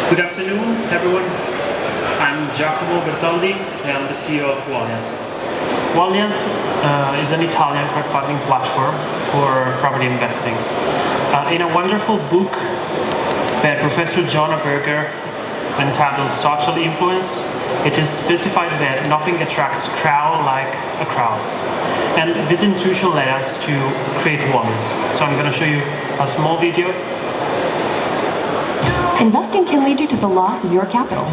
Good afternoon, everyone. I'm Giacomo Bertoldi, and I'm the CEO of Walliance. Walliance is an Italian crowdfunding platform for property investing. In a wonderful book that Professor John Berger entitled Social Influence, it is specified that nothing attracts crowd like a crowd. And this intuition led us to create Walliance. So I'm going to show you a small video. Investing can lead you to the loss of your capital.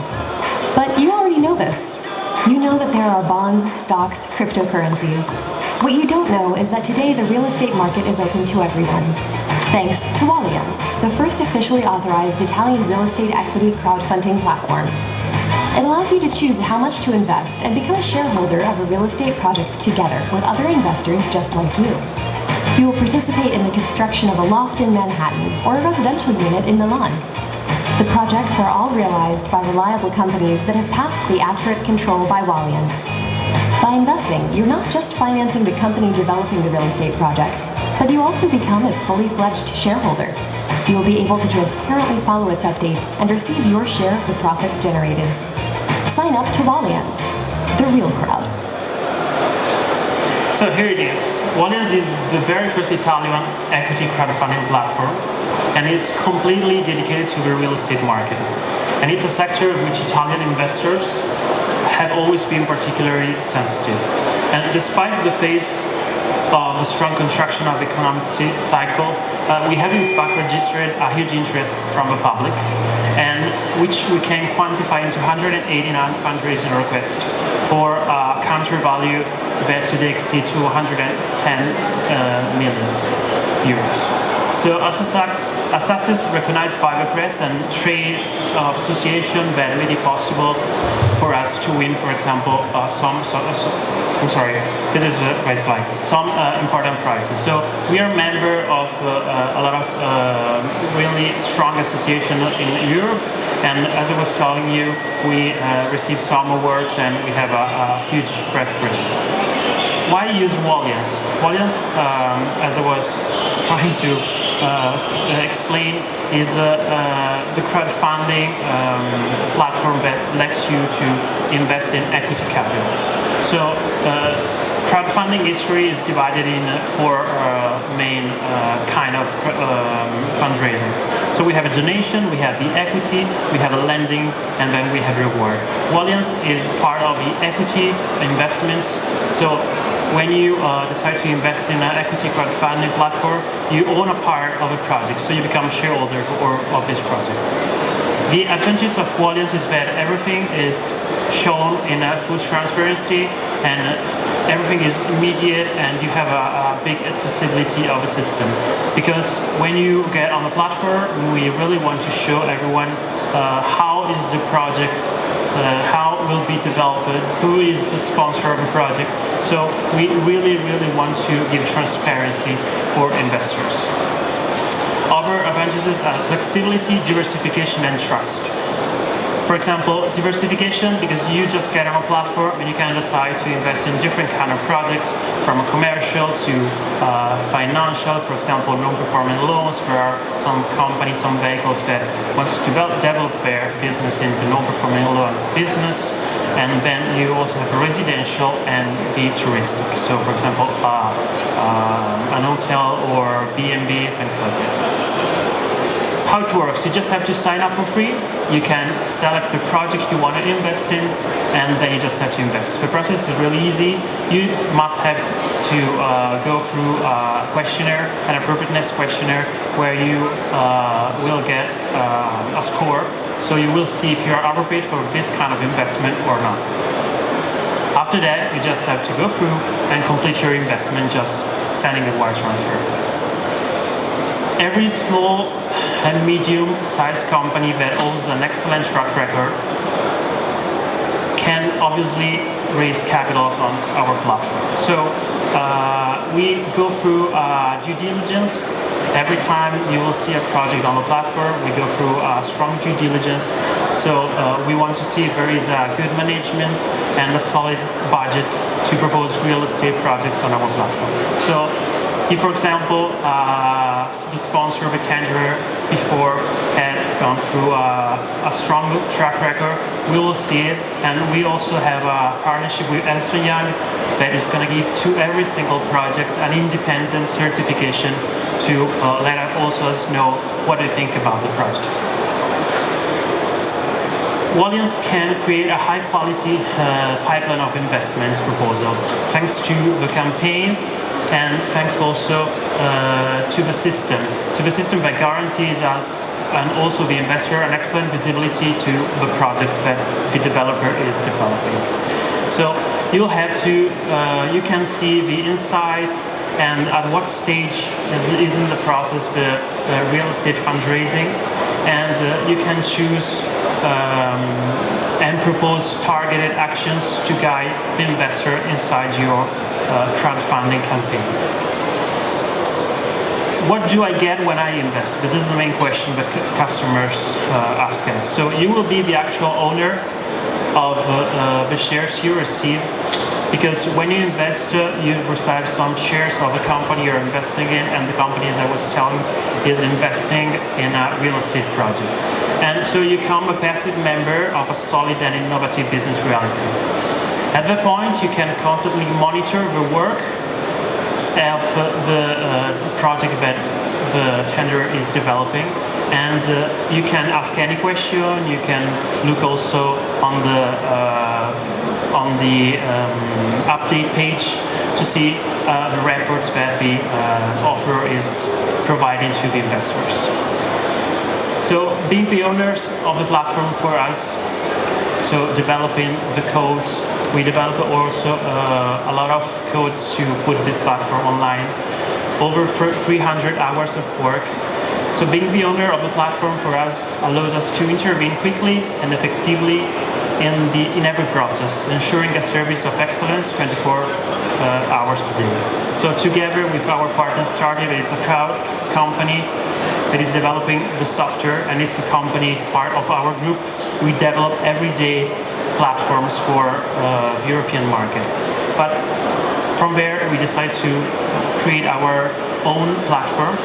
But you already know this. You know that there are bonds, stocks, cryptocurrencies. What you don't know is that today the real estate market is open to everyone. Thanks to Walliance, the first officially authorized Italian real estate equity crowdfunding platform. It allows you to choose how much to invest and become a shareholder of a real estate project together with other investors just like you. You will participate in the construction of a loft in Manhattan or a residential unit in Milan. The projects are all realized by reliable companies that have passed the accurate control by Walliance. By investing, you're not just financing the company developing the real estate project, but you also become its fully fledged shareholder. You will be able to transparently follow its updates and receive your share of the profits generated. Sign up to Walliance, the real crowd. So here it is. Walliance is the very first Italian equity crowdfunding platform, and it's completely dedicated to the real estate market. And it's a sector of which Italian investors have always been particularly sensitive. And despite the phase of a strong contraction of the economic cycle, we have in fact registered a huge interest from the public, and which we can quantify into 189 fundraising requests for a counter value that today exceeds to 110 million euros. So a success recognized by the press and trade association that made it possible for us to win, for example, some important prizes. So we are a member of a lot of really strong associations in Europe, and as I was telling you, we received some awards and we have a huge press presence. Why use Walliance? Walliance, as I was trying to explain, is the crowdfunding platform that lets you to invest in equity capitals. So crowdfunding history is divided in four main kind of fundraisings. So we have a donation, we have the equity, we have a lending, and then we have reward. Walliance is part of the equity investments. So when you decide to invest in an equity crowdfunding platform, you own a part of a project, so you become a shareholder of this project. The advantage of Walliance is that everything is shown in full transparency, and everything is immediate, and you have a big accessibility of the system. Because when you get on the platform, we really want to show everyone how is the project, how it will be developed, who is the sponsor of the project. So we really want to give transparency for investors. Other advantages are flexibility, diversification, and trust. For example, diversification, because you just get on a platform and you can decide to invest in different kind of projects, from a commercial to financial. For example, non-performing loans. There are some companies, some vehicles that want to develop their business in the non-performing loan business. And then you also have the residential and the touristic. So, for example, an hotel or B&B, things like this. How it works, you just have to sign up for free. You can select the project you want to invest in, and then you just have to invest. The process is really easy. You must have to go through a questionnaire, an appropriateness questionnaire, where you will get a score. So you will see if you are appropriate for this kind of investment or not. After that, you just have to go through and complete your investment, just sending a wire transfer. Every small and medium-sized company that owns an excellent track record can obviously raise capitals on our platform. So we go through due diligence. Every time you will see a project on the platform, we go through strong due diligence. So we want to see if there is a good management and a solid budget to propose real estate projects on our platform. So if, for example, the sponsor of a tender before had gone through a strong track record, we will see it. And we also have a partnership with Ernst & Young that is going to give to every single project an independent certification to let us know what they think about the project. Walliance can create a high-quality pipeline of investments proposal thanks to the campaigns and thanks also to the system that guarantees us and also the investor an excellent visibility to the project that the developer is developing. So you'll have to, you can see the insights and at what stage is in the process the real estate fundraising, and you can choose and propose targeted actions to guide the investor inside your crowdfunding campaign. What do I get when I invest? This is the main question that customers ask us. So you will be the actual owner of the shares you receive, because when you invest, you receive some shares of the company you're investing in, and the company, as I was telling, is investing in a real estate project. And so you become a passive member of a solid and innovative business reality. At that point, you can constantly monitor the work of the project that the tender is developing, and you can ask any question. You can look also on the update page to see the reports that the offer is providing to the investors. So being the owners of the platform for us, so developing the codes, we develop also a lot of codes to put this platform online, over 300 hours of work. So being the owner of the platform for us allows us to intervene quickly and effectively in every process, ensuring a service of excellence 24 hours per day. So together with our partner Startup, it's a crowd company that is developing the software, and it's a company part of our group. We develop everyday platforms for the European market. But from there, we decide to create our own platform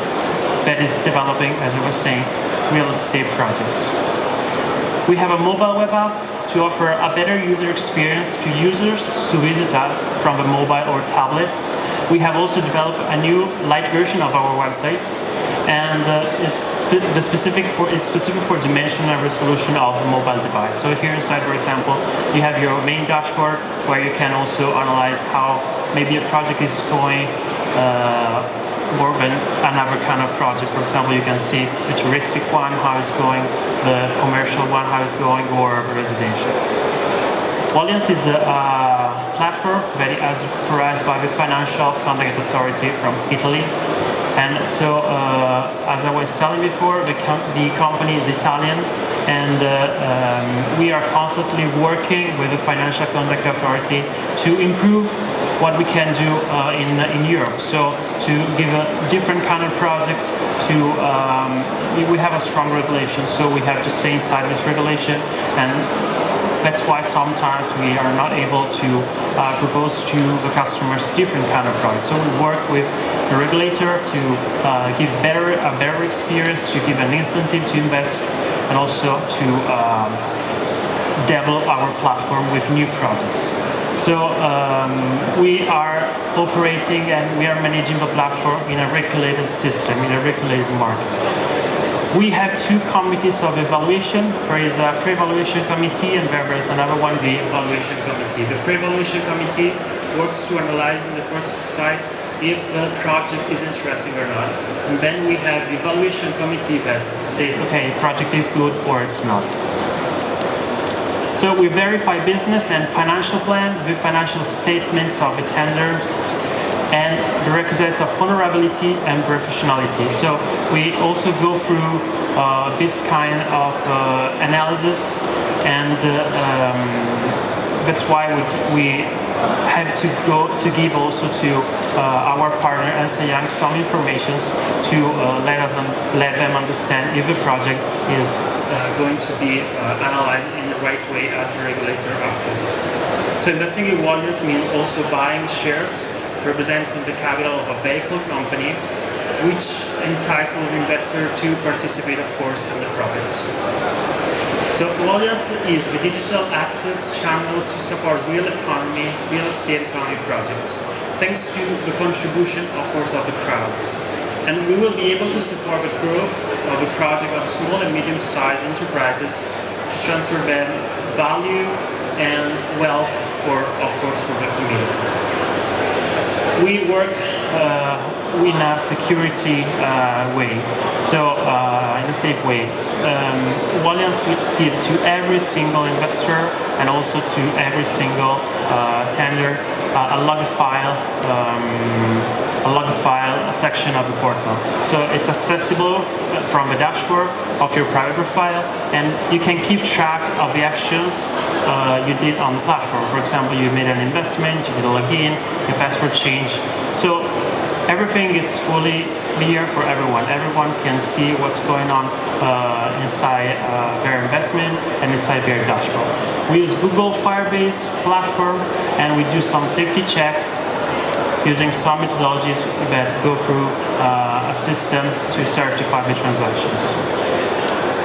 that is developing, as I was saying, real estate projects. We have a mobile web app to offer a better user experience to users who visit us from a mobile or tablet. We have also developed a new light version of our website, and is specific for dimension and resolution of a mobile device. So here inside, for example, you have your main dashboard where you can also analyze how maybe a project is going more than another kind of project. For example, you can see the touristic one, how it's going, the commercial one, how it's going, or the residential. Walliance is a platform that is authorized by the Financial Conduct Authority from Italy. And so, as I was telling before, the company is Italian, and we are constantly working with the Financial Conduct Authority to improve what we can do in Europe. So to give a different kind of projects, we have a strong regulation, so we have to stay inside this regulation, and that's why sometimes we are not able to propose to the customers different kind of products. So we work with the regulator to give a better experience, to give an incentive to invest, and also to develop our platform with new projects. So we are operating and we are managing the platform in a regulated system, in a regulated market. We have two committees of evaluation. There is a pre-evaluation committee, and there is another one, the evaluation committee. The pre-evaluation committee works to analyze in the first site if the project is interesting or not. And then we have the evaluation committee that says, okay, project is good or it's not. So we verify business and financial plan with financial statements of the tenders and the requisites of honorability and professionality. So we also go through this kind of analysis, and that's why we have to give also to our partner Ernst & Young some information to let them understand if the project is going to be analyzed in the right way as the regulator asks us. So investing in Walliance means also buying shares representing the capital of a vehicle company which entitle the investor to participate, of course, in the profits. So Walliance is the digital access channel to support real estate economy projects, thanks to the contribution, of course, of the crowd. And we will be able to support the growth of the project of small and medium-sized enterprises to transfer them value and wealth of course, for the community. We work in a security way, so in a safe way. Walliance gives to every single investor and also to every single tender a log file section of the portal. So it's accessible from the dashboard of your private profile, and you can keep track of the actions you did on the platform. For example, you made an investment, you did a login, your password change. So everything is fully clear for everyone. Everyone can see what's going on inside their investment and inside their dashboard. We use Google Firebase platform, and we do some safety checks using some methodologies that go through a system to certify the transactions.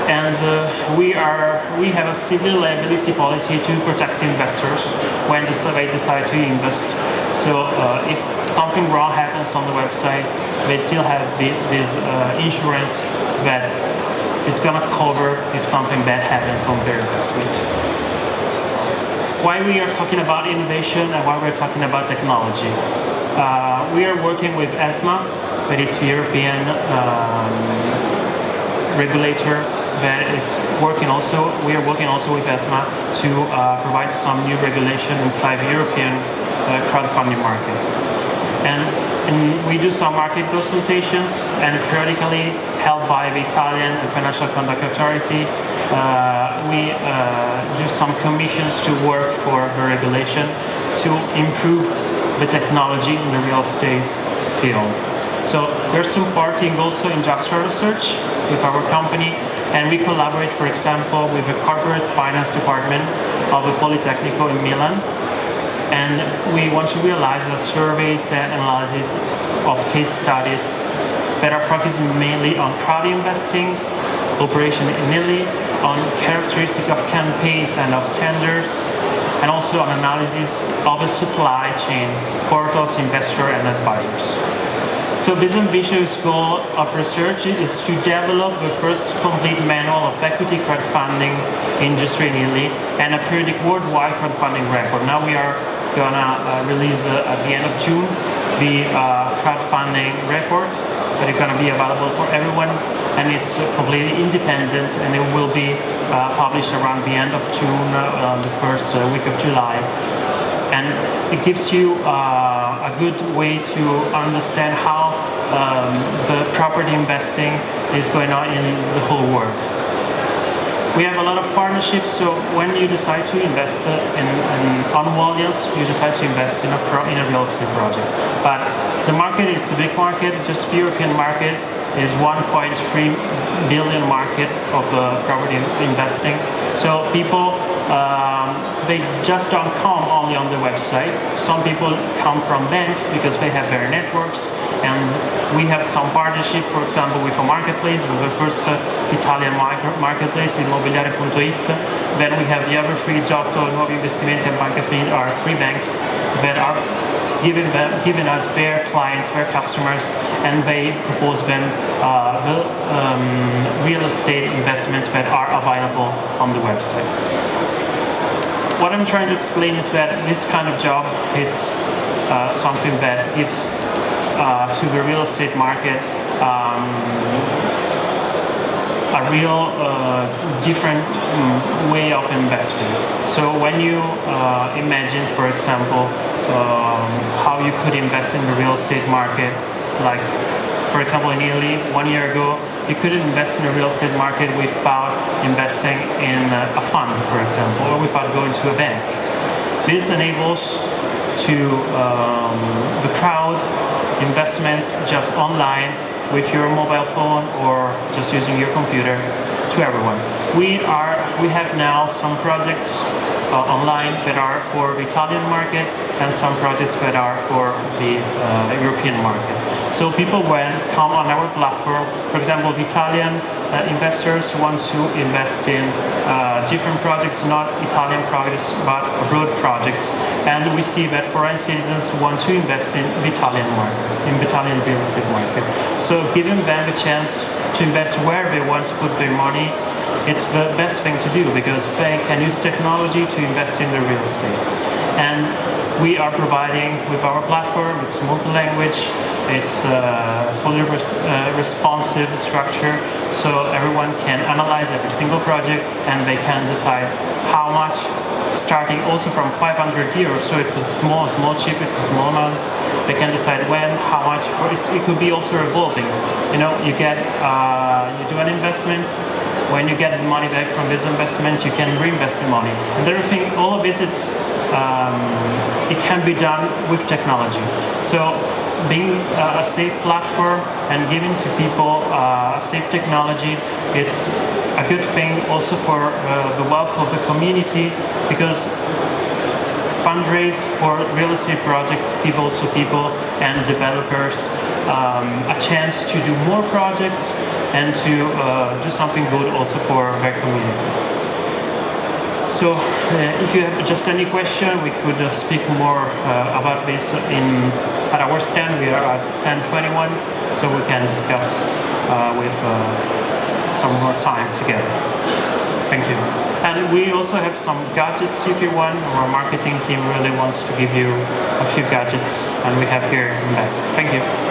And we have a civil liability policy to protect investors when they decide to invest. So if something wrong happens on the website, they still have this insurance that is going to cover if something bad happens on their investment. Why we are talking about innovation and why we're talking about technology? We are working with ESMA, that it's the European regulator. That it's working also. We are working also with ESMA to provide some new regulation inside the European crowdfunding market. And we do some market consultations, and periodically held by the Italian Financial Conduct Authority, we do some commissions to work for the regulation to improve the technology in the real estate field. So we're supporting also industrial research with our company, and we collaborate, for example, with the corporate finance department of the Politecnico in Milan. And we want to realize a surveys and analysis of case studies that are focused mainly on crowd investing, operation in Italy, on characteristics of campaigns and of tenders, and also an analysis of the supply chain, portals, investor, and advisors. So this ambitious goal of research is to develop the first complete manual of equity crowdfunding industry in Italy and a periodic worldwide crowdfunding report. Now we are gonna release at the end of June the crowdfunding report that is gonna be available for everyone, and it's completely independent, and it will be published around the end of June, the first week of July. And it gives you a good way to understand how the property investing is going on in the whole world. We have a lot of partnerships, so when you decide to invest on Walliance, you decide to invest in a real estate project. But the market, it's a big market. Just the European market is 1.3 billion market of property investing. So people, they just don't come only on the website. Some people come from banks because they have their networks, and we have some partnership, for example, with a marketplace, with the first Italian marketplace, Immobiliare.it. Then we have the other three, Giacomo, Nuovi Investimenti, and Banca Fin, are three banks that are giving us their clients, their customers, and they propose them the real estate investments that are available on the website. What I'm trying to explain is that this kind of job, it's something that gives to the real estate market a real different way of investing. So when you imagine, for example, how you could invest in the real estate market, like for example in Italy 1 year ago, you couldn't invest in the real estate market without investing in a fund, for example, or without going to a bank. This enables to the crowd investments just online with your mobile phone or just using your computer to everyone. We have now some projects online that are for the Italian market and some projects that are for the European market. So people when come on our platform, for example, the Italian investors want to invest in different projects, not Italian projects, but abroad projects. And we see that foreign citizens want to invest in the Italian market, in the Italian real estate market. So giving them the chance to invest where they want to put their money, it's the best thing to do because they can use technology to invest in the real estate. And we are providing with our platform, it's multi-language, it's fully responsive structure, so everyone can analyze every single project and they can decide how much, starting also from 500 euros, so it's a small chip, it's a small amount. They can decide when, how much, it could be also evolving. You know, you do an investment, when you get the money back from this investment, you can reinvest the money. And everything, all of this, it can be done with technology. So being a safe platform and giving to people a safe technology, it's a good thing also for the wealth of the community, because fundraise for real estate projects give also people and developers a chance to do more projects and to do something good also for their community. So if you have just any question, we could speak more about this at our stand. We are at stand 21, so we can discuss with some more time together. Thank you. And we also have some gadgets if you want. Our marketing team really wants to give you a few gadgets, and we have here in the back. Thank you.